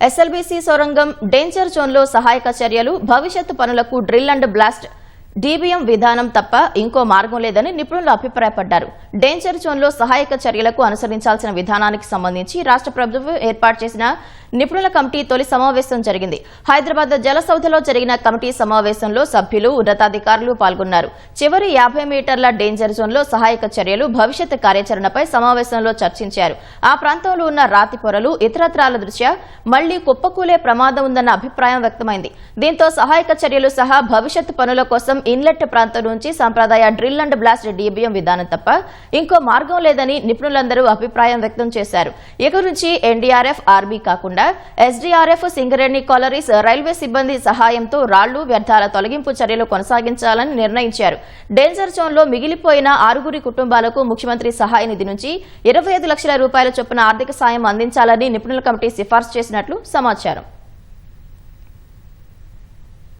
SLBC సొరంగం danger జోన్లో సహాయక చర్యలు, భవిష్యత్తు పనులకు డ్రిల్ అండ్ బ్లాస్ట్ డీబీఎం విధానం తప్ప ఇంకో మార్గం లేదని నిపుణులు అభిప్రాయపడ్డారు. డేంజర్ జోన్లో సహాయక చర్యలకు అనుసరించాల్సిన విధానానికి సంబంధించి రాష్ట్ర ప్రభుత్వం ఏర్పాటు చేసిన నిపుణుల కమిటీ తొలి సమావేశం జరిగింది. హైదరాబాద్ జలసౌధలో జరిగిన కమిటీ సమావేశంలో సభ్యులు, ఉన్నతాధికారులు పాల్గొన్నారు. చివరి 50 మీటర్ల డేంజర్ జోన్లో సహాయక చర్యలు, భవిష్యత్ కార్యాచరణపై సమావేశంలో చర్చించారు. ఆ ప్రాంతంలో ఉన్న రాతి పొరలు, ఇతరత్రాల దృష్ట్యా మళ్లీ కుప్పకూలే ప్రమాదం ఉందన్న అభిప్రాయం వ్యక్తమైంది. దీంతో సహాయక చర్యలు సహా భవిష్యత్ పనుల కోసం ఇన్లెట్ ప్రాంతం నుంచి సంప్రదాయ డ్రిల్ అండ్ బ్లాస్ట్ డీబీఎం విధానం తప్ప ఇంకో మార్గం లేదని నిపుణులందరూ అభిప్రాయం వ్యక్తం చేశారు. ఇక నుంచి ఎన్డీఆర్ఎఫ్, ఆర్మీ కాకుండా ఎస్డీఆర్ఎఫ్, సింగరేణి కాలరీస్, రైల్వే సిబ్బంది సహాయంతో రాళ్లు, వ్యర్థాల తొలగింపు చర్యలు కొనసాగించాలని నిర్ణయించారు. డేంజర్ జోన్లో మిగిలిపోయిన 6 కుటుంబాలకు ముఖ్యమంత్రి సహాయ నిధి నుంచి 25 లక్షల రూపాయల చొప్పున ఆర్థిక సాయం అందించాలని నిపుణుల కమిటీ సిఫార్సు చేసినట్లు సమాచారం.